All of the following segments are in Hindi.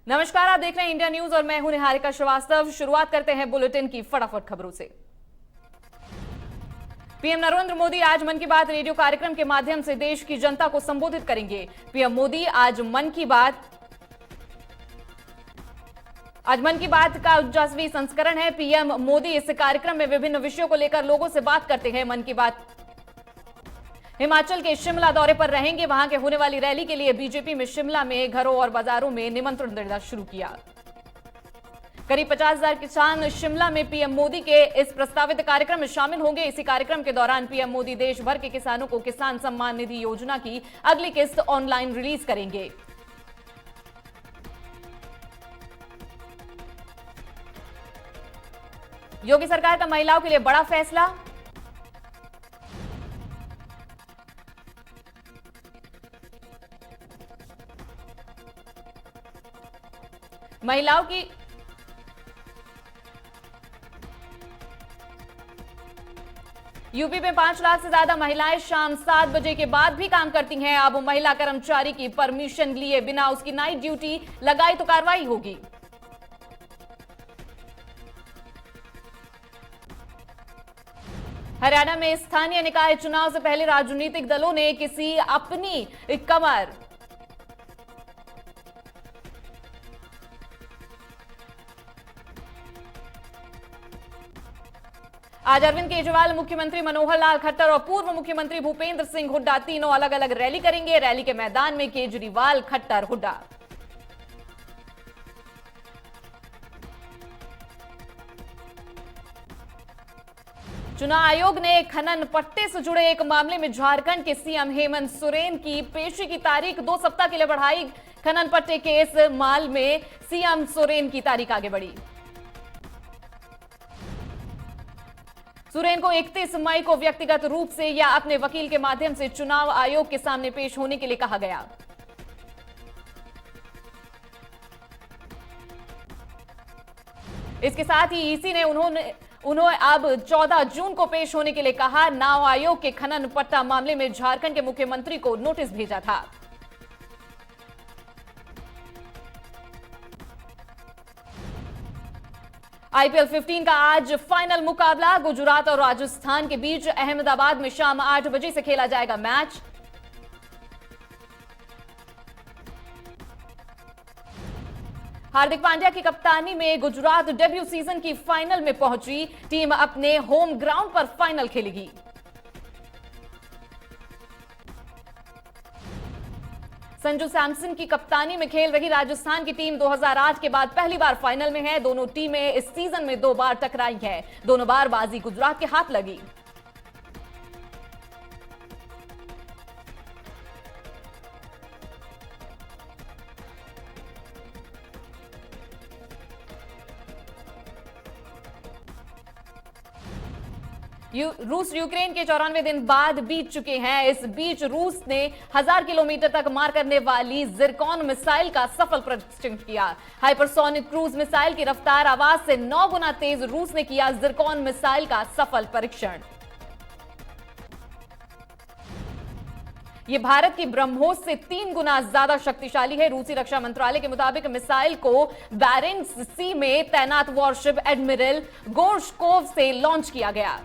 नमस्कार, आप देख रहे हैं इंडिया न्यूज और मैं हूं निहारिका श्रीवास्तव। शुरुआत करते हैं बुलेटिन की फटाफट खबरों से। पीएम नरेंद्र मोदी आज मन की बात रेडियो कार्यक्रम के माध्यम से देश की जनता को संबोधित करेंगे। पीएम मोदी आज मन की बात का 49वां संस्करण है। पीएम मोदी इस कार्यक्रम में विभिन्न विषयों को लेकर लोगों से बात करते हैं। मन की बात हिमाचल के शिमला दौरे पर रहेंगे। वहां के होने वाली रैली के लिए बीजेपी में शिमला में घरों और बाजारों में निमंत्रण देना शुरू किया। करीब 50,000 किसान शिमला में पीएम मोदी के इस प्रस्तावित कार्यक्रम में शामिल होंगे। इसी कार्यक्रम के दौरान पीएम मोदी देश भर के किसानों को किसान सम्मान निधि योजना की अगली किस्त ऑनलाइन रिलीज करेंगे। योगी सरकार का महिलाओं के लिए बड़ा फैसला। महिलाओं की यूपी में 5 लाख से ज्यादा महिलाएं शाम 7 बजे के बाद भी काम करती हैं। अब महिला कर्मचारी की परमिशन लिए बिना उसकी नाइट ड्यूटी लगाई तो कार्रवाई होगी। हरियाणा में स्थानीय निकाय चुनाव से पहले राजनीतिक दलों ने किसी अपनी कमर आज अरविंद केजरीवाल, मुख्यमंत्री मनोहर लाल खट्टर और पूर्व मुख्यमंत्री भूपेंद्र सिंह हुड्डा तीनों अलग अलग रैली करेंगे। रैली के मैदान में केजरीवाल, खट्टर, हुड्डा। चुनाव आयोग ने खनन पट्टे से जुड़े एक मामले में झारखंड के सीएम हेमंत सोरेन की पेशी की तारीख 2 सप्ताह के लिए बढ़ाई। खनन पट्टे केस मामले में सीएम सोरेन की तारीख आगे बढ़ी। सोरेन को 31 मई को व्यक्तिगत रूप से या अपने वकील के माध्यम से चुनाव आयोग के सामने पेश होने के लिए कहा गया। इसके साथ ही ईसी ने उन्होंने अब 14 जून को पेश होने के लिए कहा। चुनाव आयोग के खनन पट्टा मामले में झारखंड के मुख्यमंत्री को नोटिस भेजा था। आईपीएल 15 का आज फाइनल मुकाबला गुजरात और राजस्थान के बीच अहमदाबाद में शाम 8 बजे से खेला जाएगा मैच। हार्दिक पांड्या की कप्तानी में गुजरात डेब्यू सीजन की फाइनल में पहुंची। टीम अपने होम ग्राउंड पर फाइनल खेलेगी। संजू सैमसन की कप्तानी में खेल रही राजस्थान की टीम 2008 के बाद पहली बार फाइनल में है। दोनों टीमें इस सीजन में 2 बार टकराई हैं। दोनों बार बाजी गुजरात के हाथ लगी। रूस यूक्रेन के 94 दिन बाद बीत चुके हैं। इस बीच रूस ने 1000 किलोमीटर तक मार करने वाली जिरकॉन मिसाइल का सफल परीक्षण किया। हाइपरसोनिक क्रूज मिसाइल की रफ्तार आवाज से 9 गुना तेज रूस ने किया जिरकॉन मिसाइल का सफल परीक्षण। यह भारत की ब्रह्मोस से 3 गुना ज्यादा शक्तिशाली है। रूसी रक्षा मंत्रालय के मुताबिक मिसाइल को बैरेंट्स सी में तैनात वॉरशिप एडमिरल गोर्शकोव से लॉन्च किया गया।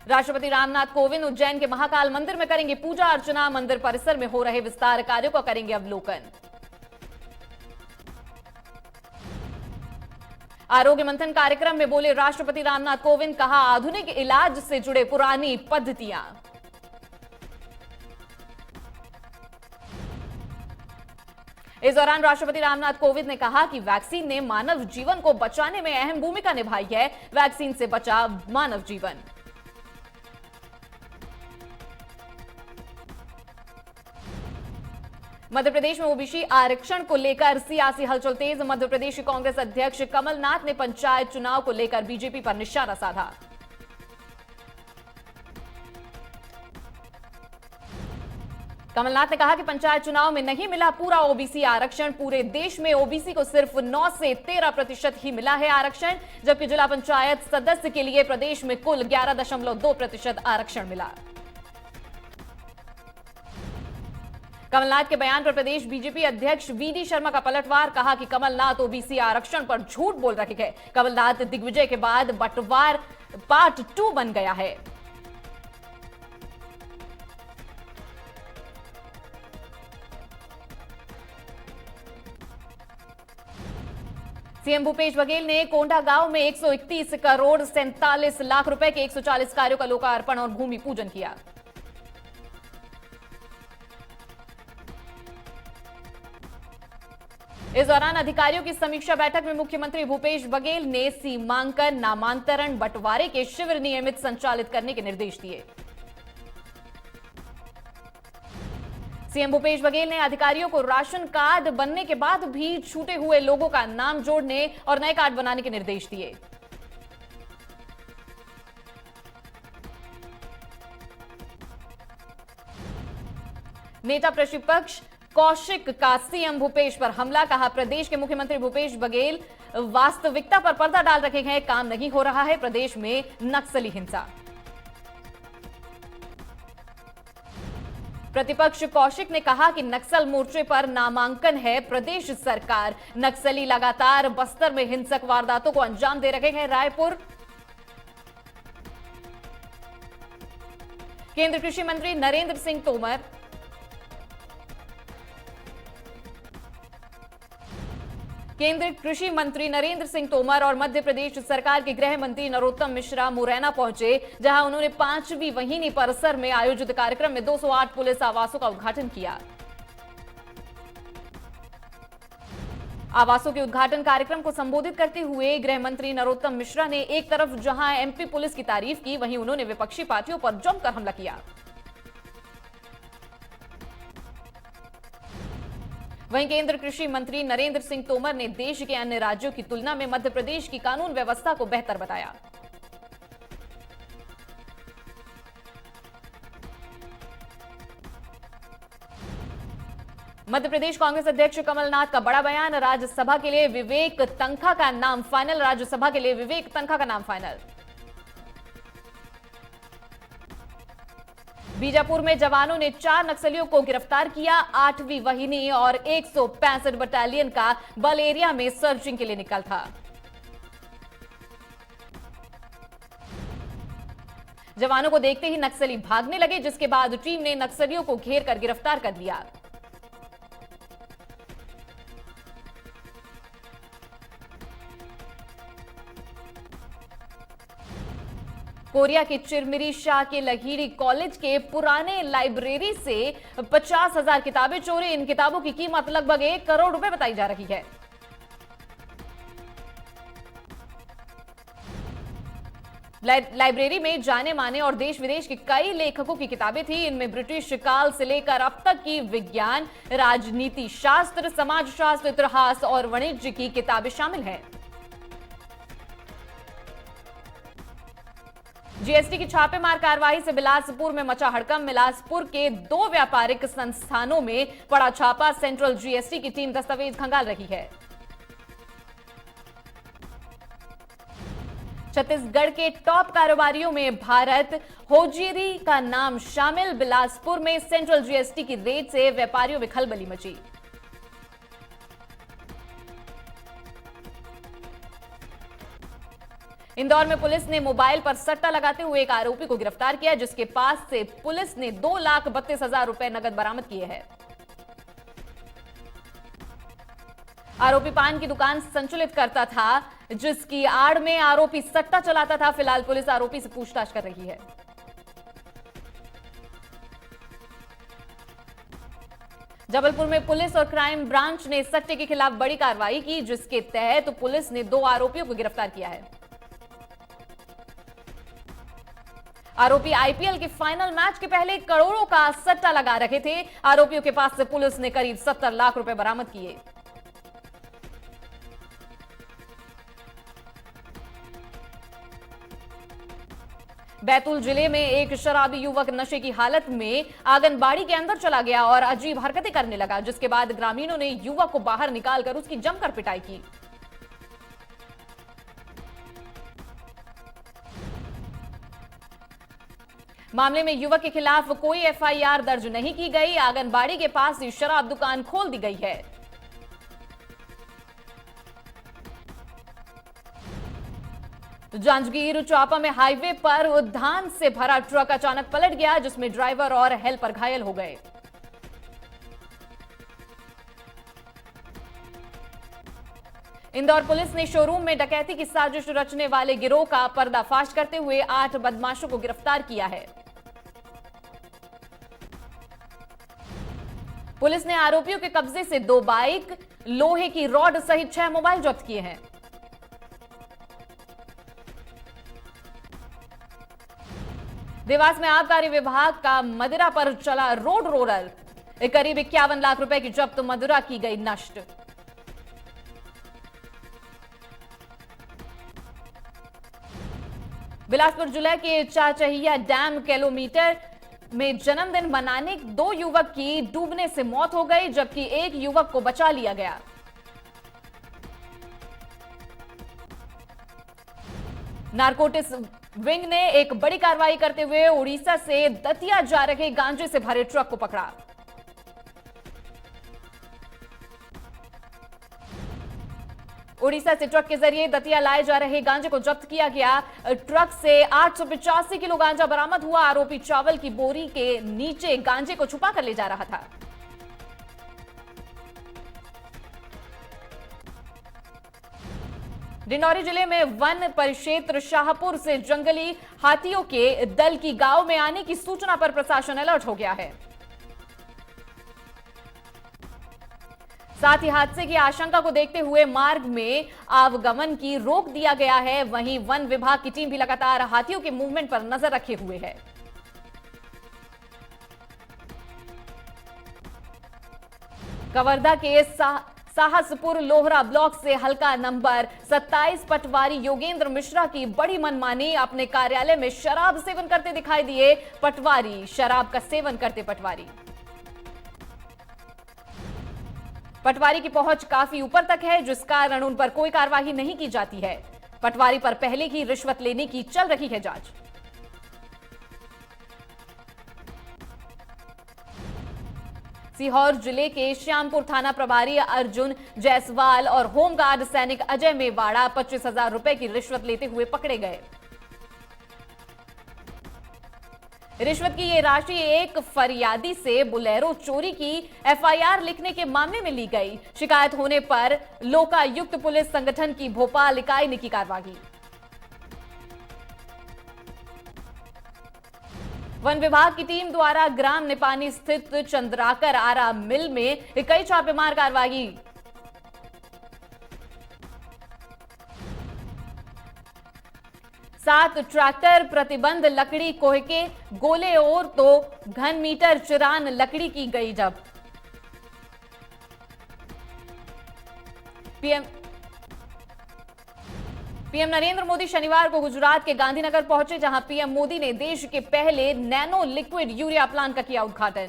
राष्ट्रपति रामनाथ कोविंद उज्जैन के महाकाल मंदिर में करेंगे पूजा अर्चना। मंदिर परिसर में हो रहे विस्तार कार्यों का करेंगे अवलोकन। आरोग्य मंथन कार्यक्रम में बोले राष्ट्रपति रामनाथ कोविंद, कहा आधुनिक इलाज से जुड़े पुरानी पद्धतियां। इस दौरान राष्ट्रपति रामनाथ कोविंद ने कहा कि वैक्सीन ने मानव जीवन को बचाने में अहम भूमिका निभाई है। वैक्सीन से बचा मानव जीवन। मध्य प्रदेश में ओबीसी आरक्षण को लेकर सियासी हलचल तेज। मध्य प्रदेश कांग्रेस अध्यक्ष कमलनाथ ने पंचायत चुनाव को लेकर बीजेपी पर निशाना साधा। कमलनाथ ने कहा कि पंचायत चुनाव में नहीं मिला पूरा ओबीसी आरक्षण। पूरे देश में ओबीसी को सिर्फ 9 से 13% ही मिला है आरक्षण, जबकि जिला पंचायत सदस्य के लिए प्रदेश में कुल 11.2% आरक्षण मिला। कमलनाथ के बयान पर प्रदेश बीजेपी अध्यक्ष वीडी शर्मा का पलटवार, कहा कि कमलनाथ ओबीसी आरक्षण पर झूठ बोल रहे हैं। कमलनाथ दिग्विजय के बाद बंटवार पार्ट 2 बन गया है। सीएम भूपेश बघेल ने कोंडागांव में 131 करोड़ 47 लाख रुपए के 140 कार्यों का लोकार्पण और भूमि पूजन किया। इस दौरान अधिकारियों की समीक्षा बैठक में मुख्यमंत्री भूपेश बघेल ने सीमांकन, नामांतरण, बंटवारे के शिविर नियमित संचालित करने के निर्देश दिए। सीएम भूपेश बघेल ने अधिकारियों को राशन कार्ड बनने के बाद भी छूटे हुए लोगों का नाम जोड़ने और नए कार्ड बनाने के निर्देश दिए। नेता प्रतिपक्ष कौशिक का सीएम भूपेश पर हमला, कहा प्रदेश के मुख्यमंत्री भूपेश बघेल वास्तविकता पर पर्दा डाल रखे हैं, काम नहीं हो रहा है प्रदेश में नक्सली हिंसा। प्रतिपक्ष कौशिक ने कहा कि नक्सल मोर्चे पर नामांकन है प्रदेश सरकार, नक्सली लगातार बस्तर में हिंसक वारदातों को अंजाम दे रहे हैं। रायपुर केंद्रीय कृषि मंत्री नरेंद्र सिंह तोमर केंद्रीय कृषि मंत्री नरेंद्र सिंह तोमर और मध्य प्रदेश सरकार के गृह मंत्री नरोत्तम मिश्रा मुरैना पहुंचे, जहां उन्होंने 5वीं वहीनी परिसर में आयोजित कार्यक्रम में 208 पुलिस आवासों का उद्घाटन किया। आवासों के उद्घाटन कार्यक्रम को संबोधित करते हुए गृह मंत्री नरोत्तम मिश्रा ने एक तरफ जहां एमपी पुलिस की तारीफ की, वहीं उन्होंने विपक्षी पार्टियों पर जमकर हमला किया। वहीं केंद्रीय कृषि मंत्री नरेंद्र सिंह तोमर ने देश के अन्य राज्यों की तुलना में मध्य प्रदेश की कानून व्यवस्था को बेहतर बताया। मध्य प्रदेश कांग्रेस अध्यक्ष कमलनाथ का बड़ा बयान, राज्यसभा के लिए विवेक तन्खा का नाम फाइनल, राज्यसभा के लिए विवेक तन्खा का नाम फाइनल। बीजापुर में जवानों ने 4 नक्सलियों को गिरफ्तार किया। 8वीं वहीनी और 165 बटालियन का बल एरिया में सर्चिंग के लिए निकल था। जवानों को देखते ही नक्सली भागने लगे, जिसके बाद टीम ने नक्सलियों को घेर कर गिरफ्तार कर लिया। कोरिया के चिरमिरी शाह के लहीरी कॉलेज के पुराने लाइब्रेरी से 50,000 किताबें चोरी। इन किताबों की कीमत लगभग 1 करोड़ रुपए बताई जा रही है। लाइब्रेरी में जाने माने और देश विदेश के कई लेखकों की किताबें थी। इनमें ब्रिटिश काल से लेकर अब तक की विज्ञान, राजनीति शास्त्र, समाज शास्त्र, इतिहास और वाणिज्य की किताबें शामिल हैं। जीएसटी की छापेमार कार्रवाई से बिलासपुर में मचा हड़कंप। बिलासपुर के 2 व्यापारिक संस्थानों में पड़ा छापा। सेंट्रल जीएसटी की टीम दस्तावेज खंगाल रही है। छत्तीसगढ़ के टॉप कारोबारियों में भारत होजियरी का नाम शामिल। बिलासपुर में सेंट्रल जीएसटी की रेड से व्यापारियों में खलबली मची। इंदौर में पुलिस ने मोबाइल पर सट्टा लगाते हुए एक आरोपी को गिरफ्तार किया, जिसके पास से पुलिस ने 2,32,000 रुपए नगद बरामद किए हैं। आरोपी पान की दुकान संचालित करता था, जिसकी आड़ में आरोपी सट्टा चलाता था। फिलहाल पुलिस आरोपी से पूछताछ कर रही है। जबलपुर में पुलिस और क्राइम ब्रांच ने सट्टे के खिलाफ बड़ी कार्रवाई की, जिसके तहत पुलिस ने 2 आरोपियों को गिरफ्तार किया है। आरोपी आईपीएल के फाइनल मैच के पहले करोड़ों का सट्टा लगा रखे थे। आरोपियों के पास से पुलिस ने करीब 70 लाख रुपए बरामद किए। बैतूल जिले में एक शराबी युवक नशे की हालत में आंगनबाड़ी के अंदर चला गया और अजीब हरकतें करने लगा, जिसके बाद ग्रामीणों ने युवक को बाहर निकालकर उसकी जमकर पिटाई की। मामले में युवक के खिलाफ कोई एफआईआर दर्ज नहीं की गई। आंगनबाड़ी के पास ही शराब दुकान खोल दी गई है। जांजगीर चांपा में हाईवे पर धान से भरा ट्रक अचानक पलट गया, जिसमें ड्राइवर और हेल्पर घायल हो गए। इंदौर पुलिस ने शोरूम में डकैती की साजिश रचने वाले गिरोह का पर्दाफाश करते हुए 8 बदमाशों को गिरफ्तार किया है। पुलिस ने आरोपियों के कब्जे से 2 बाइक, लोहे की रॉड सहित 6 मोबाइल जब्त किए हैं। देवास में आबकारी विभाग का मदिरा पर चला रोड रोलर, करीब 51 लाख रुपए की जब्त मदिरा की गई नष्ट। बिलासपुर जिले के चाचहिया डैम किलोमीटर में जन्मदिन मनाने 2 युवक की डूबने से मौत हो गई, जबकि 1 युवक को बचा लिया गया। नारकोटिक्स विंग ने एक बड़ी कार्रवाई करते हुए उड़ीसा से दतिया जा रहे गांजे से भरे ट्रक को पकड़ा। उड़ीसा से ट्रक के जरिए दतिया लाए जा रहे गांजे को जब्त किया गया। ट्रक से 885 किलो गांजा बरामद हुआ। आरोपी चावल की बोरी के नीचे गांजे को छुपा कर ले जा रहा था। डिंडौरी जिले में वन परिक्षेत्र शाहपुर से जंगली हाथियों के दल की गांव में आने की सूचना पर प्रशासन अलर्ट हो गया है। साथ ही हादसे की आशंका को देखते हुए मार्ग में आवागमन की रोक दिया गया है। वहीं वन विभाग की टीम भी लगातार हाथियों के मूवमेंट पर नजर रखे हुए है। कवर्धा के साहसपुर लोहरा ब्लॉक से हल्का नंबर 27 पटवारी योगेंद्र मिश्रा की बड़ी मनमानी। अपने कार्यालय में शराब सेवन करते दिखाई दिए पटवारी। शराब का सेवन करते पटवारी की पहुंच काफी ऊपर तक है, जिस कारण उन पर कोई कार्रवाई नहीं की जाती है। पटवारी पर पहले ही रिश्वत लेने की चल रही है जांच। सीहोर जिले के श्यामपुर थाना प्रभारी अर्जुन जायसवाल और होमगार्ड सैनिक अजय मेवाड़ा 25,000 रुपए की रिश्वत लेते हुए पकड़े गए। रिश्वत की ये राशि एक फरियादी से बुलेरो चोरी की एफआईआर लिखने के मामले में ली गई। शिकायत होने पर लोकायुक्त पुलिस संगठन की भोपाल इकाई ने की कार्रवाई। वन विभाग की टीम द्वारा ग्राम निपानी स्थित चंद्राकर आरा मिल में कई छापेमार कार्रवाई। सात ट्रैक्टर प्रतिबंध लकड़ी कोहे के गोले और तो घन मीटर चिरान लकड़ी की गई जब्त। पीएम नरेंद्र मोदी शनिवार को गुजरात के गांधीनगर पहुंचे, जहां पीएम मोदी ने देश के पहले नैनो लिक्विड यूरिया प्लांट का किया उद्घाटन।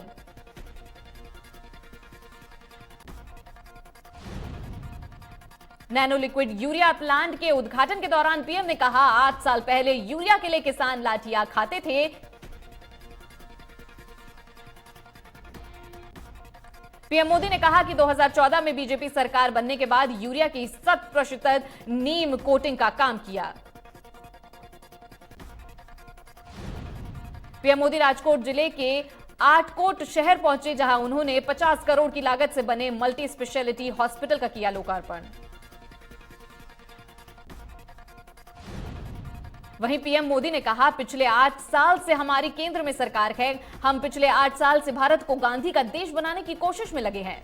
नैनो लिक्विड यूरिया प्लांट के उद्घाटन के दौरान पीएम ने कहा, 8 साल पहले यूरिया के लिए किसान लाठियां खाते थे। पीएम मोदी ने कहा कि 2014 में बीजेपी सरकार बनने के बाद यूरिया की 100% नीम कोटिंग का काम किया। पीएम मोदी राजकोट जिले के आठकोट शहर पहुंचे, जहां उन्होंने 50 करोड़ की लागत से बने मल्टी स्पेशलिटी हॉस्पिटल का किया लोकार्पण। वहीं पीएम मोदी ने कहा, पिछले 8 साल से हमारी केंद्र में सरकार है। हम पिछले 8 साल से भारत को गांधी का देश बनाने की कोशिश में लगे हैं।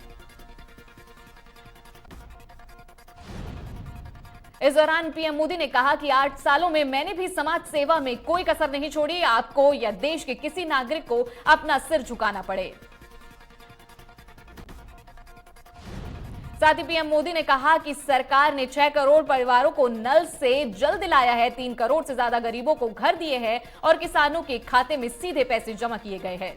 इस दौरान पीएम मोदी ने कहा कि 8 सालों में मैंने भी समाज सेवा में कोई कसर नहीं छोड़ी। आपको या देश के किसी नागरिक को अपना सिर झुकाना पड़े। साथ ही पीएम मोदी ने कहा कि सरकार ने 6 करोड़ परिवारों को नल से जल दिलाया है, 3 करोड़ से ज्यादा गरीबों को घर दिए हैं और किसानों के खाते में सीधे पैसे जमा किए गए हैं।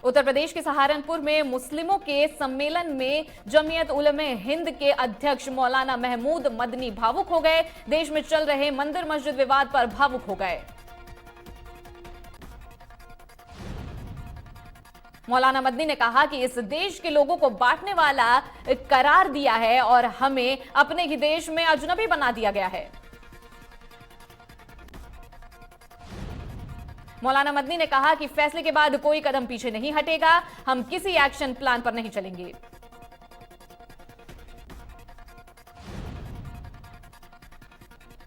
उत्तर प्रदेश के सहारनपुर में मुस्लिमों के सम्मेलन में जमीयत उलमे हिंद के अध्यक्ष मौलाना महमूद मदनी भावुक हो गए। देश में चल रहे मंदिर मस्जिद विवाद पर भावुक हो गए। मौलाना मदनी ने कहा कि इस देश के लोगों को बांटने वाला करार दिया है और हमें अपने ही देश में अजनबी बना दिया गया है। मौलाना मदनी ने कहा कि फैसले के बाद कोई कदम पीछे नहीं हटेगा, हम किसी एक्शन प्लान पर नहीं चलेंगे।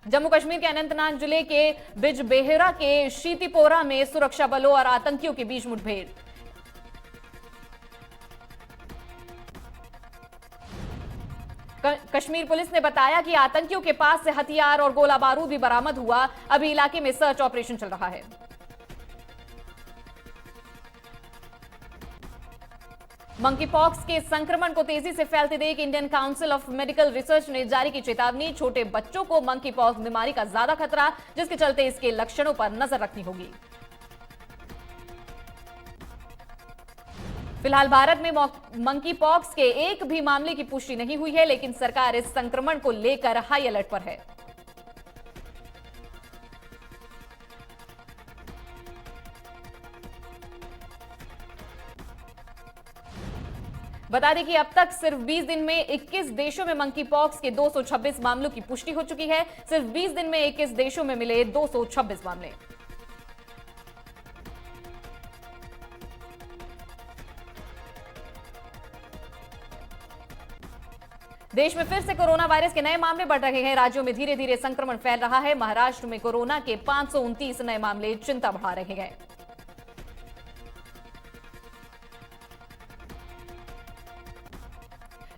जम्मू कश्मीर के अनंतनाग जिले के बिजबेहरा के शीतीपोरा में सुरक्षा बलों और आतंकियों के बीच मुठभेड़। कश्मीर पुलिस ने बताया कि आतंकियों के पास से हथियार और गोला बारूद भी बरामद हुआ। अभी इलाके में सर्च ऑपरेशन चल रहा है। मंकी पॉक्स के संक्रमण को तेजी से फैलते देख Indian council of medical research ने जारी की चेतावनी। छोटे बच्चों को मंकी पॉक्स बीमारी का ज्यादा खतरा, जिसके चलते इसके लक्षणों पर नजर रखनी होगी। फिलहाल भारत में मंकी पॉक्स के एक भी मामले की पुष्टि नहीं हुई है, लेकिन सरकार इस संक्रमण को लेकर हाई अलर्ट पर है। बता दें कि अब तक सिर्फ 20 दिन में 21 देशों में मंकी पॉक्स के 226 मामलों की पुष्टि हो चुकी है। सिर्फ 20 दिन में 21 देशों में मिले 226 मामले। देश में फिर से कोरोना वायरस के नए मामले बढ़ रहे हैं। राज्यों में धीरे धीरे संक्रमण फैल रहा है। महाराष्ट्र में कोरोना के 529 नए मामले चिंता बढ़ा रहे हैं।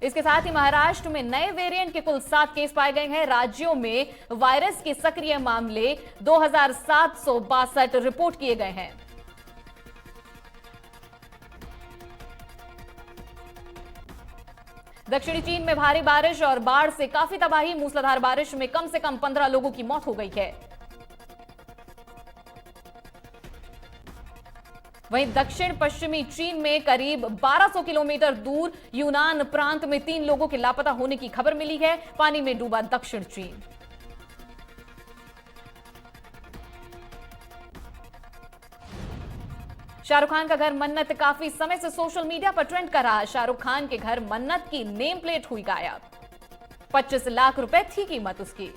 इसके साथ ही महाराष्ट्र में नए वेरिएंट के कुल 7 केस पाए गए हैं। राज्यों में वायरस के सक्रिय मामले 2762 रिपोर्ट किए गए हैं। दक्षिणी चीन में भारी बारिश और बाढ़ से काफी तबाही। मूसलाधार बारिश में कम से कम 15 लोगों की मौत हो गई है। वहीं दक्षिण पश्चिमी चीन में करीब 1200 किलोमीटर दूर यूनान प्रांत में 3 लोगों के लापता होने की खबर मिली है। पानी में डूबा दक्षिण चीन। शाहरुख खान का घर मन्नत काफी समय से सोशल मीडिया पर ट्रेंड कर रहा। शाहरुख खान के घर मन्नत की नेम प्लेट हुई गायब। 25 लाख रुपए थी कीमत उसकी।